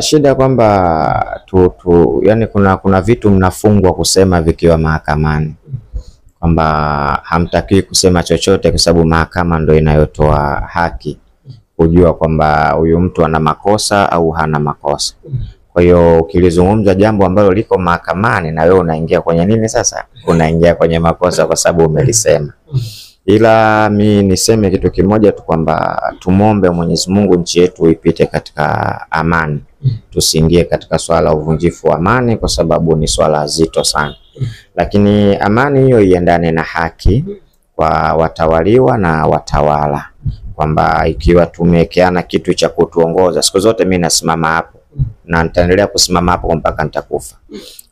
Shida kwamba yani kuna vitu mnafungwa kusema vikiwa mahakamani, kwamba hamtaki kusema chochote kwa sababu mahakama ndio inayotoa haki kujua kwamba huyu mtu ana makosa au hana makosa. Kwa hiyo ukilizungumza jambo ambalo liko mahakamani na wewe unaingia kwenye nini sasa? Unaingia kwenye makosa kwa sababu umelisema. Ila mi niseme kitu kimoja tu kwamba tumuombe Mwenyezi Mungu nchi yetu ipite katika amani. Tusiingie katika swala la uvunjifu wa amani kwa sababu ni swala zito sana. Lakini amani hiyo iendane na haki kwa watawaliwa na watawala. Kwamba ikiwa tumewekeana kitu cha kutuongoza, siku zote mimi nasimama hapo na nitaendelea kusimama hapo mpaka nitakufa.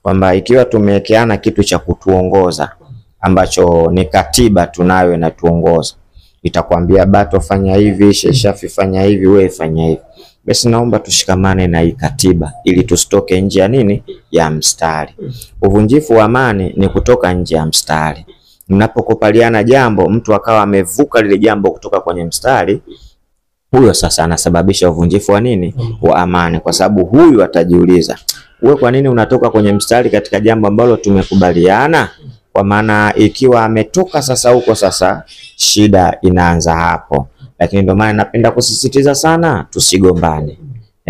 Kwamba ikiwa tumewekeana kitu cha kutuongoza ambacho ni katiba tunayo inatuongoza, itakwambia Bato fanya hivi, Shafi fanya hivi, wewe fanya hivi, basi naomba tushikamane na hii katiba ili tusitoke nje ya nini, ya mstari. Uvunjifu wa amani ni kutoka nje ya mstari. Mnapokubaliana jambo mtu akawa amevuka lile jambo kutoka kwenye mstari, huyo sasa anasababisha uvunjifu wa nini, wa amani. Kwa sababu huyu atajiuliza, wewe kwa nini unatoka kwenye mstari katika jambo ambalo tumekubaliana? Kwa maana ikiwa ametoka sasa huko, sasa shida inaanza hapo. Lakini ndio maana napenda kusisitiza sana tusigombane.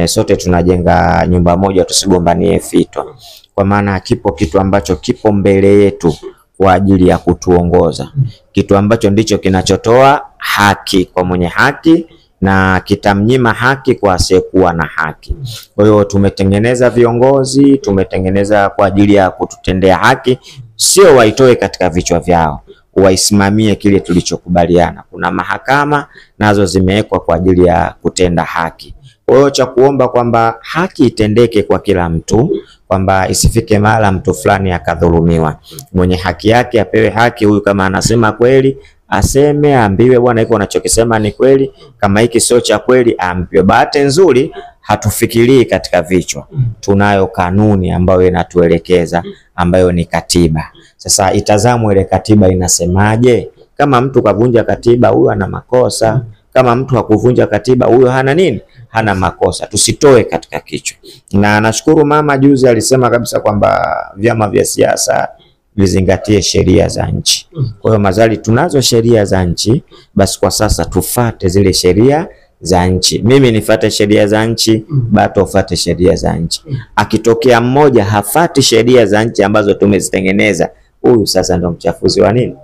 Sote tunajenga nyumba moja, tusigombanie fito. Kwa maana kipo kitu ambacho kipo mbele yetu kwa ajili ya kutuongoza. Kitu ambacho ndicho kinachotoa haki kwa mwenye haki na kitamnyima haki kwa asiyekuwa na haki. Kwa hiyo tumetengeneza viongozi, tumetengeneza kwa ajili ya kututendea haki, sio waitoe katika vichwa vyao, waisimamie kile tulichokubaliana. Kuna mahakama nazo zimewekwa kwa ajili ya kutenda haki. Kwa hiyo cha kuomba kwamba haki itendeke kwa kila mtu, kwamba isifike mahala mtu fulani akadhulumiwa. Mwenye haki yake apewe haki. Huyu kama anasema kweli aseme, ambiwe bwana hiko unachokisema ni kweli, kama hiki sio cha kweli ambiwe. Bahati nzuri hatufikirii katika vichwa. Tunayo kanuni ambayo inatuelekeza, ambayo ni katiba. Sasa itazamwe ile katiba inasemaje. Kama mtu kavunja katiba, huyo ana makosa. Kama mtu hakuvunja katiba, huyo hana nini, hana makosa. Tusitoe katika kichwa. Na nashukuru mama juzi alisema kabisa kwamba vyama vya siasa vizingatie sheria za nchi. Kwa hiyo mazali tunazo sheria za nchi, basi kwa sasa tufate zile sheria za nchi. Mimi nifate sheria za nchi, Bato ufate sheria za nchi. Akitokea mmoja hafati sheria za nchi ambazo tumezitengeneza, huyu sasa ndo mchafuzi wa nini,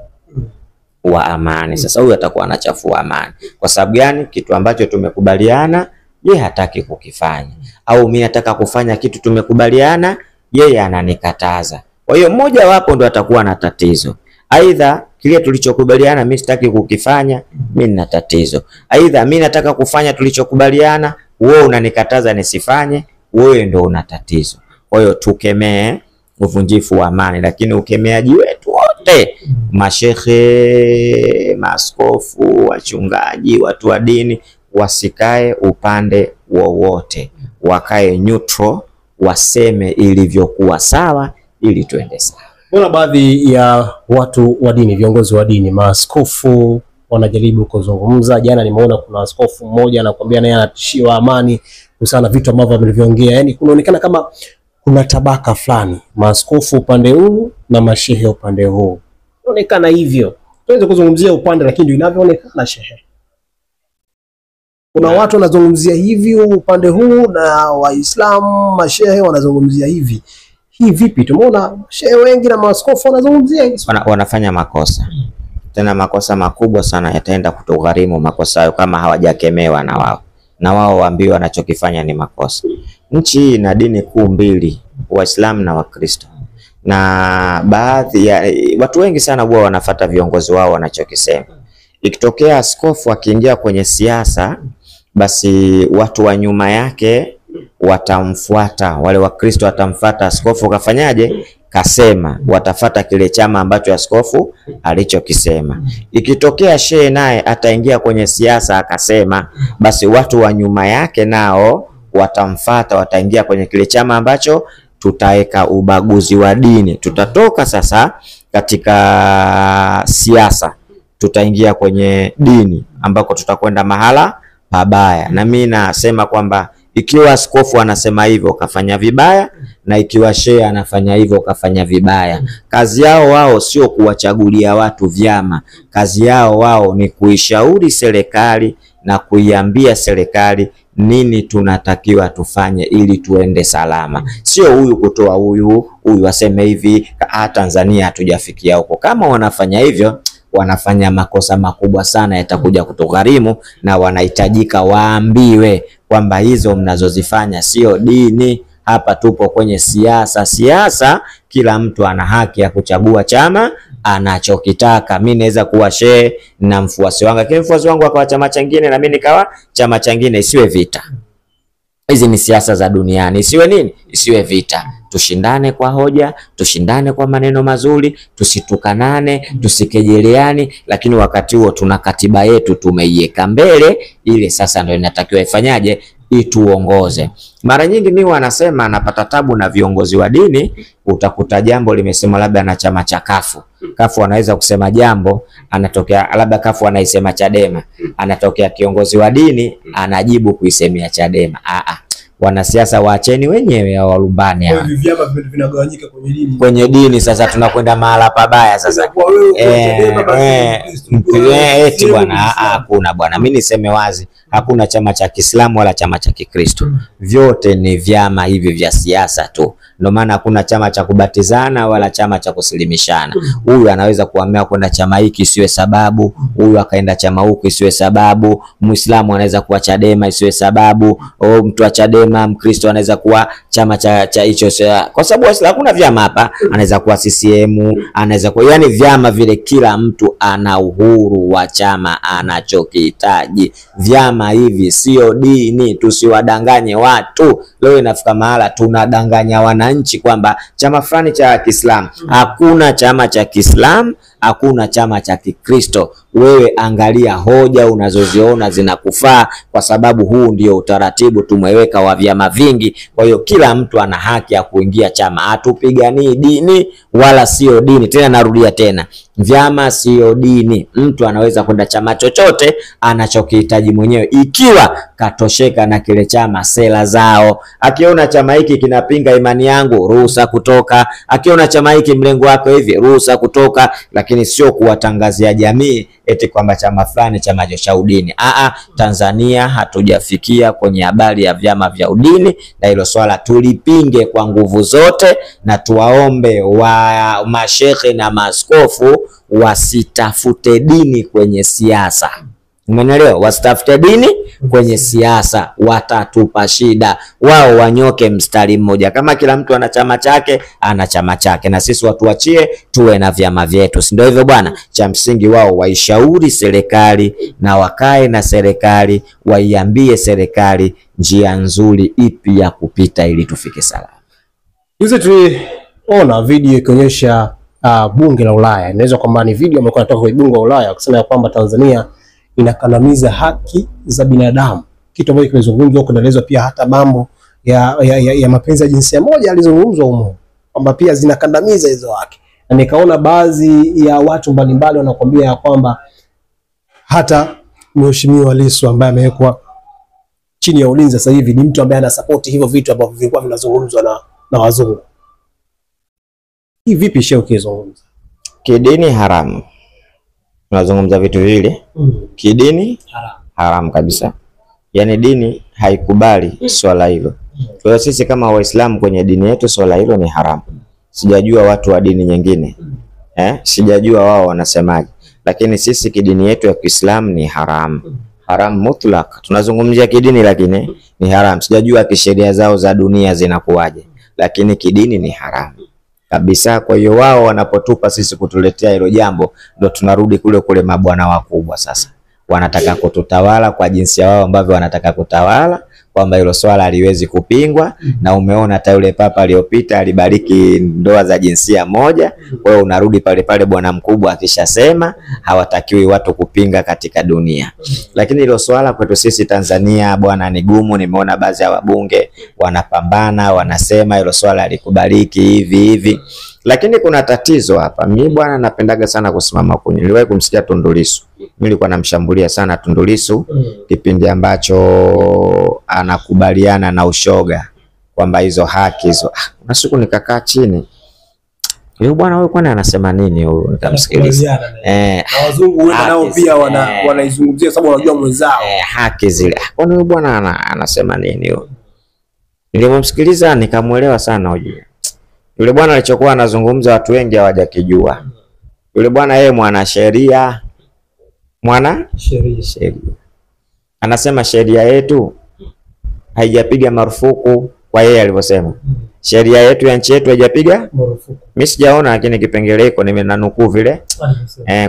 wa amani. Sasa huyu atakuwa anachafua amani. Kwa sababu gani? Kitu ambacho tumekubaliana yeye hataki kukifanya, au mimi nataka kufanya kitu tumekubaliana, yeye ananikataza. Kwa hiyo mmoja wapo ndo atakuwa na tatizo. Aidha kile tulichokubaliana mimi sitaki kukifanya, mimi nina tatizo. Aidha mimi nataka kufanya tulichokubaliana, wewe unanikataza nisifanye, wewe ndo una tatizo. Kwa hiyo tukemee uvunjifu wa amani, lakini ukemeaji wetu wote, mashehe, maaskofu, wachungaji, watu wa dini, wasikae upande wowote, wakae neutral, waseme ilivyokuwa sawa ili tuende sawa. Kuna baadhi ya watu wa dini, viongozi wa dini, maaskofu wanajaribu kuzungumza. Jana nimeona kuna askofu mmoja anakuambia naye anatishiwa amani kuhusiana na vitu ambavyo amelivyoongea. Yaani kunaonekana kama kuna tabaka fulani, maaskofu upande huu na mashehe upande huu. Inaonekana hivyo. Tuweze kuzungumzia upande, lakini ndio inavyoonekana shehe. Kuna watu wanazungumzia hivi upande huu na Waislamu mashehe wanazungumzia hivi. Hii vipi? Tumeona shehe wengi na maaskofu wanazungumzia hivi. Wanafanya makosa. Tena makosa makubwa sana, yataenda kutugharimu makosa hayo kama hawajakemewa na wao. Na wao waambiwa wanachokifanya ni makosa. Nchi ina dini kuu mbili, Waislamu na Wakristo. Na baadhi ya watu wengi sana huwa wanafuata viongozi wao wanachokisema. Ikitokea askofu akiingia kwenye siasa, basi watu wa nyuma yake watamfuata, wale Wakristo watamfuata askofu kafanyaje, kasema, watafata kile chama ambacho askofu alichokisema. Ikitokea shehe naye ataingia kwenye siasa akasema, basi watu wa nyuma yake nao watamfuata, wataingia kwenye kile chama ambacho tutaweka ubaguzi wa dini. Tutatoka sasa katika siasa, tutaingia kwenye dini ambako tutakwenda mahala pabaya. Na mimi nasema kwamba Ikiwa askofu anasema hivyo kafanya vibaya, na ikiwa shehe anafanya hivyo kafanya vibaya. Kazi yao wao sio kuwachagulia watu vyama. Kazi yao wao ni kuishauri serikali na kuiambia serikali nini tunatakiwa tufanye ili tuende salama. Sio huyu kutoa huyu aseme hivi, Tanzania hatujafikia huko. Kama wanafanya hivyo, wanafanya makosa makubwa sana, yatakuja kutugharimu, na wanahitajika waambiwe kwamba hizo mnazozifanya sio dini. Hapa tupo kwenye siasa. Siasa, kila mtu ana haki ya kuchagua chama anachokitaka. Mimi naweza kuwa shehe na mfuasi wangu, lakini mfuasi wangu akawa chama chingine na mimi nikawa chama chingine. Isiwe vita. Hizi ni siasa za duniani. Isiwe nini? Isiwe vita. Tushindane kwa hoja, tushindane kwa maneno mazuri, tusitukanane, tusikejeleane, lakini wakati huo tuna katiba yetu tumeiweka mbele, ile sasa ndio inatakiwa ifanyaje? Ituongoze. Mara nyingi mimi wanasema napata tabu na viongozi wa dini. Utakuta jambo limesema labda na chama cha Kafu. Kafu anaweza kusema jambo, anatokea labda Kafu anaisema Chadema, anatokea kiongozi wa dini anajibu kuisemea Chadema. Wanasiasa waacheni wenyewe hao walumbane hao. Vyama vinagawanyika kwenye dini. Sasa tunakwenda mahala pabaya sasa. Eti bwana, hakuna bwana. Mimi niseme wazi, hakuna chama cha Kiislamu wala chama cha Kikristo. Vyote ni vyama hivi vya siasa tu. Ndio maana hakuna chama cha kubatizana wala chama cha kusilimishana. Huyu anaweza kuamua kwenda chama hiki isiwe sababu, huyu akaenda chama huko isiwe sababu. Muislamu anaweza kuwa Chadema isiwe sababu, au mtu wa Chadema Mkristo anaweza kuwa chama cha hicho, kwa sababu hakuna vyama hapa. Anaweza kuwa CCM, anaweza kuwa, yani vyama vile, kila mtu ana uhuru wa chama anachokihitaji. Vyama hivi sio dini, tusiwadanganye watu. Leo inafika mahala tunadanganya wananchi kwamba chama fulani cha Kiislamu. Hakuna chama cha Kiislamu, hakuna chama cha Kikristo. Wewe angalia hoja unazoziona zinakufaa, kwa sababu huu ndio utaratibu tumeweka wa vyama vingi. Kwa hiyo kila mtu ana haki ya kuingia chama. Hatupiganii dini wala sio dini. Tena narudia tena, vyama sio dini. Mtu anaweza kwenda chama chochote anachokihitaji mwenyewe, ikiwa katosheka na kile chama, sera zao. Akiona chama hiki kinapinga imani yangu, ruhusa kutoka. Akiona chama hiki mlengo wake hivi, ruhusa kutoka. Lakini sio kuwatangazia jamii eti kwamba chama fulani chama cha udini. Tanzania hatujafikia kwenye habari ya vyama vya udini, na hilo swala tulipinge kwa nguvu zote, na tuwaombe wa mashehe na maaskofu wasitafute dini kwenye siasa. Umeelewa? Wasitafute dini kwenye siasa, watatupa shida. Wao wanyoke mstari mmoja. Kama kila mtu ana chama chake, ana chama chake, na sisi watuachie tuwe na vyama vyetu. Si ndio hivyo bwana? Cha msingi wao waishauri serikali, na wakae na serikali, waiambie serikali njia nzuri ipi ya kupita ili tufike salama. Hizo tuliona video ikionyesha bunge la Ulaya. Inaweza kwamba ni video ambayo inatoka kwa bunge la Ulaya kusema kwamba Tanzania inakandamiza haki za binadamu, kitu ambacho kimezungumzwa. Kunaelezwa pia hata mambo ya mapenzi ya jinsia moja alizungumzwa humo, kwamba pia zinakandamiza hizo haki. Na nikaona baadhi ya watu mbalimbali wanakuambia kwamba hata Mheshimiwa Lissu ambaye amewekwa chini ya ulinzi sasa hivi ni mtu ambaye anasupport hivyo vitu ambavyo vilikuwa vinazungumzwa na wazungu. Hii vipi shehe ukizungumza? Kidini haramu. Tunazungumza vitu vile. Kidini haramu kabisa. Yani dini haikubali swala hilo. Kwa hiyo sisi kama Waislamu kwenye dini yetu swala hilo ni haramu. Sijajua watu wa dini nyingine. Sijajua wao wanasemaje. Lakini sisi kidini yetu ya Kiislamu ni haramu. Haramu mutlak. Tunazungumzia kidini lakini ni haramu. Sijajua kisheria zao za dunia zinakuwaje. Lakini kidini ni haramu kabisa. Kwa hiyo wao wanapotupa sisi kutuletea hilo jambo, ndio tunarudi kule mabwana wakubwa sasa. Wanataka kututawala kwa jinsi ya wao ambavyo wanataka kutawala, kwamba hilo swala haliwezi kupingwa. Na umeona hata yule papa aliyopita alibariki ndoa za jinsia moja. Kwa hiyo unarudi pale bwana mkubwa akishasema hawatakiwi watu kupinga katika dunia. Lakini hilo swala kwetu sisi Tanzania bwana ni gumu. Nimeona baadhi ya wabunge wanapambana, wanasema hilo swala alikubaliki hivi. Lakini kuna tatizo hapa. Mimi bwana napendaga sana kusimama kwenye. Niliwahi kumsikia Tundu Lissu. Mimi nilikuwa namshambulia sana Tundu Lissu kipindi ambacho anakubaliana na ushoga kwamba hizo haki hizo. Kuna siku nikakaa chini. Huyu bwana huyu kwani anasema nini huyu? Nikamsikiliza. Na wazungu wenda nao pia wanaizungumzia sababu wanajua mwenzao. Haki zile. Kwani huyu bwana anasema nini huyu? Nilimsikiliza nikamuelewa sana huyu. Yule bwana alichokuwa anazungumza watu wengi hawajakijua. Yule bwana yeye mwanasheria. Sheria. Anasema sheria yetu haijapiga marufuku kwa yeye alivyosema. Sheria yetu ya nchi yetu haijapiga marufuku. Mimi sijaona lakini kipengele hiko nimenanukuu vile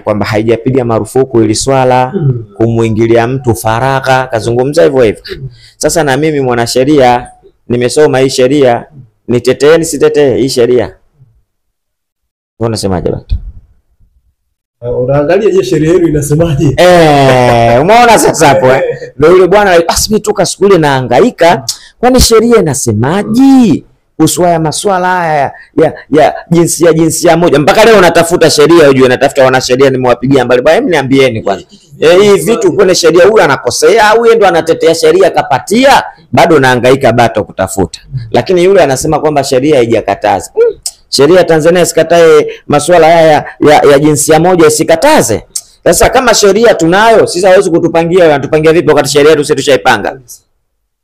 kwamba haijapiga marufuku ili swala kumuingilia mtu faragha, kazungumza hivyo hivyo. Sasa na mimi mwanasheria nimesoma hii sheria, nitetee nisitetee hii sheria? Unasemaje bwana? Unaangalia je sheria yenu inasemaje? Umeona sasa hapo ndio yule bwana asimi toka siku ile nahangaika kwani sheria inasemaje? Uswaya maswala haya ya jinsia moja. Mpaka leo natafuta sheria ujue, natafuta wanasheria nimewapigia mbali. Bwana niambieni kwanza. Hii vitu kwenye sheria huyu anakosea au yeye ndo anatetea sheria kapatia? Bado nahangaika bato kutafuta. Lakini yule anasema kwamba sheria haijakataza. Sheria Tanzania isikatae maswala haya ya jinsia moja, isikataze. Sasa kama sheria tunayo, sisi hawezi kutupangia, wanatupangia vipi wakati sheria yetu sisi tushaipanga?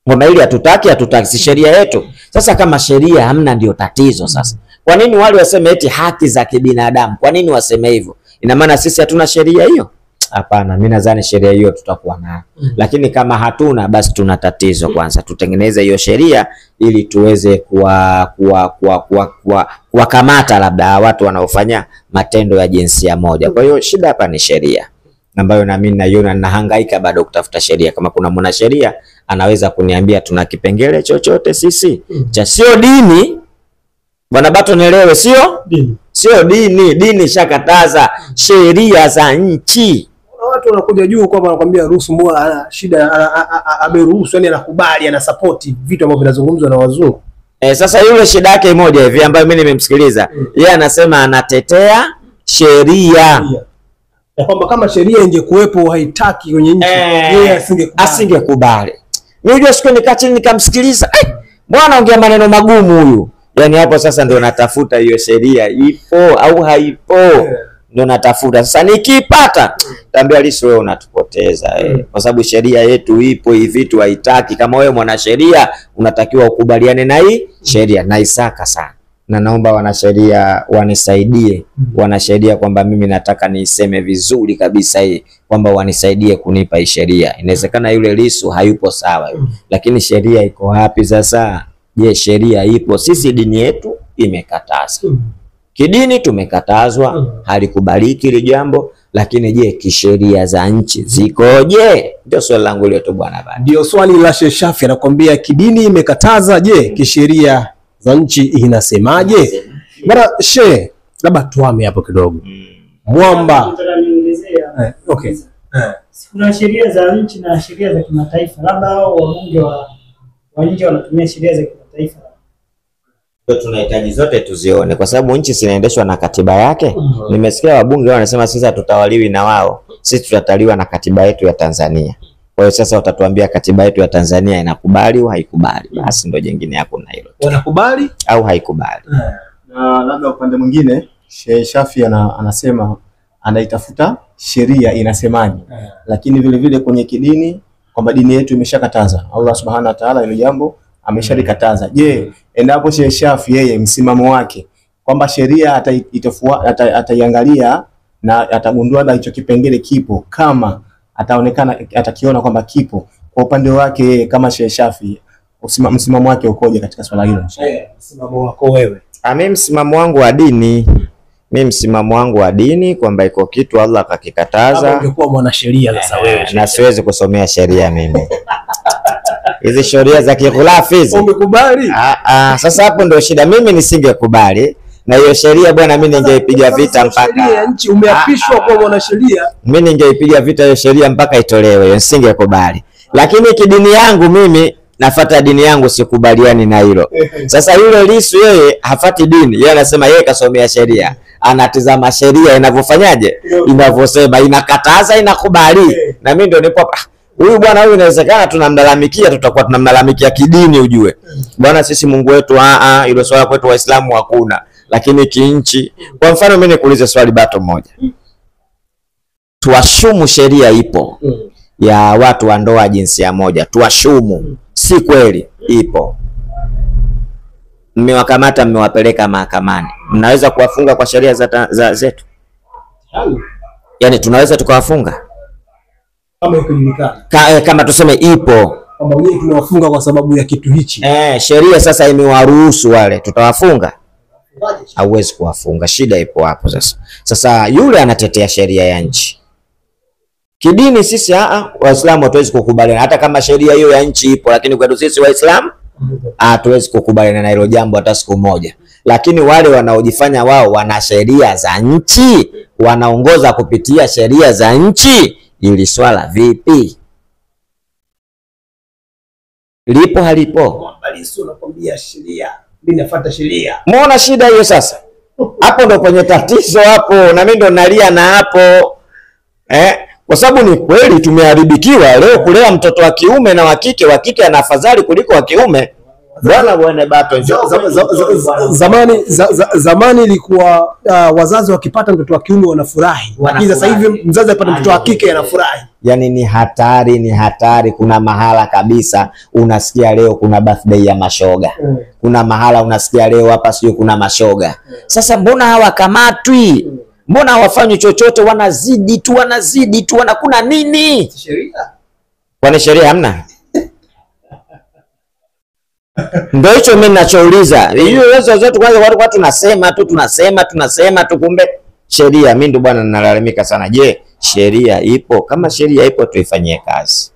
Kwamba ili hatutaki si sheria yetu. Sasa kama sheria hamna ndio tatizo sasa. Kwa nini wale waseme eti haki za kibinadamu? Kwa nini waseme hivyo? Ina maana sisi hatuna sheria hiyo? Hapana, mimi nadhani sheria hiyo tutakuwa nayo. Lakini kama hatuna basi tuna tatizo. Kwanza tutengeneze hiyo sheria ili tuweze kuwakamata labda watu wanaofanya matendo ya jinsia moja. Kwa hiyo shida hapa ni sheria ambayo na mimi naiona nahangaika bado kutafuta sheria. Kama kuna mwanasheria anaweza kuniambia tuna kipengele chochote sisi cha sio dini. Bwana Bato nielewe, sio dini. Sio dini, dini shakataza sheria za nchi. Watu wanakuja juu kwamba wanakuambia ruhusu, mbona ana shida, ameruhusu, yani anakubali, ana support vitu ambavyo vinazungumzwa na wazungu. Sasa yule shida yake moja hivi ambayo mimi nimemsikiliza, yeye anasema anatetea sheria. Ya kwamba kama sheria ingekuwepo haitaki kwenye nchi, yeye asingekubali. Mimi ndio siku nikaa chini nikamsikiliza. Bwana ongea maneno magumu huyu. Yaani hapo sasa ndio natafuta hiyo sheria ipo au haipo. Ndio natafuta. Sasa nikipata tambia Lissu wewe unatupoteza kwa sababu sheria yetu ipo, hii vitu haitaki. Kama wewe mwanasheria unatakiwa ukubaliane na hii sheria. Naisaka sana. Na naomba wanasheria wanisaidie, wanasheria kwamba mimi nataka niiseme vizuri kabisa hii kwamba wanisaidie kunipa hii sheria. Inawezekana yule Lissu hayupo sawa lakini sheria iko wapi sasa? Je, sheria ipo? Sisi dini yetu imekataza. Kidini tumekatazwa, halikubaliki ile jambo, lakini je kisheria za nchi zikoje? Ndio swali langu hilo tu bwana bana. Ndio swali la Sheikh Shafi, anakuambia kidini imekataza, je kisheria za nchi inasemaje? Bwana Sheikh, labda tuame hapo kidogo. Mwamba. Okay. Kuna sheria za nchi na sheria za kimataifa. Labda hao wabunge wa nje wanatumia sheria za kimataifa. Ndio tunahitaji zote tuzione kwa sababu nchi zinaendeshwa na katiba yake. Nimesikia wabunge wanasema sisi hatutawaliwi na wao. Sisi tutataliwa na katiba yetu ya Tanzania. Kwa hiyo sasa utatuambia katiba yetu ya Tanzania inakubali au haikubali. Basi ndio jingine hakuna hilo. Wanakubali au haikubali. Na labda upande mwingine Sheikh Shafi anasema anaitafuta sheria inasemaje. Lakini vile vile kwenye kidini kwamba dini yetu imeshakataza. Allah Subhanahu wa Ta'ala hilo jambo ameshalikataza. Je, endapo Sheikh Shafi yeye msimamo wake kwamba sheria ataiangalia na atagundua na hicho kipengele kipo, kama atakiona kwamba kipo, kwa upande wake kama Sheikh Shafi msimamo wake ukoje katika swala hilo? Msimamo wako wewe? Mimi msimamo wangu wa dini, kwamba iko kitu Allah akakikataza. Ungekuwa mwanasheria sasa wewe. Na siwezi kusomea sheria mimi. Hizi sheria za kikhulafi hizi. Ungekubali? Sasa hapo ndio shida. Mimi nisingekubali. Na hiyo sheria bwana mimi ningeipiga vita mpaka sheria nchi umeapishwa kwa mwanasheria. Mimi ningeipiga vita hiyo sheria mpaka itolewe. Nisingekubali. Lakini kidini yangu mimi nafuata dini yangu, sikubaliani na hilo. Sasa yule Lissu yeye hafati dini, yeye anasema yeye kasomea sheria, anatizama sheria inavyofanyaje, inavyosema, inakataza, inakubali. Na mimi ndio nipo huyu bwana huyu, inawezekana tunamlalamikia, tutakuwa tunamlalamikia kidini, ujue bwana, sisi Mungu wetu hilo swala kwetu Waislamu hakuna, lakini kinchi. Kwa mfano mimi nikuulize swali bato moja, tuashumu sheria ipo ya watu wa ndoa jinsia moja, tuashumu, si kweli ipo, mmewakamata, mmewapeleka mahakamani, mnaweza kuwafunga kwa sheria za zetu? Yani tunaweza tukawafunga kama tuseme ipo kwamba wewe tunawafunga kwa sababu ya kitu hichi. Sheria sasa imewaruhusu wale, tutawafunga? Hauwezi kuwafunga. Shida ipo hapo sasa. Sasa yule anatetea sheria ya nchi. Kidini sisi Waislamu hatuwezi kukubaliana hata kama sheria hiyo ya nchi ipo, lakini kwetu sisi Waislamu hatuwezi kukubaliana na hilo jambo hata siku moja. Lakini wale wanaojifanya wao wana sheria za nchi, wanaongoza kupitia sheria za nchi, ili swala vipi? Lipo halipo? Lissu anakuambia sheria, mimi nafuata sheria. Muona shida hiyo sasa? Hapo ndo kwenye tatizo hapo, na mimi ndo nalia na hapo. Kwa sababu ni kweli tumeharibikiwa leo kulea mtoto wa kiume na wa kike ana afadhali kuliko wa kiume. Bwana bato zamani ilikuwa wazazi wakipata mtoto wa kiume wanafurahi, lakini sasa hivi mzazi apata mtoto wa kike anafurahi. Yani ni hatari. Kuna mahala kabisa unasikia leo kuna birthday ya mashoga, kuna mahala unasikia leo hapa sio kuna mashoga. Sasa mbona hawakamatwi? Mbona hawafanyi chochote? Wanazidi tu, wanakuna nini? Sheria. Kwani sheria hamna? Ndio hicho mimi ninachouliza. Hiyo zote kwanza watu tunasema tu, kumbe sheria. Mimi ndo bwana ninalalamika sana. Je, sheria ipo? Kama sheria ipo tuifanyie kazi.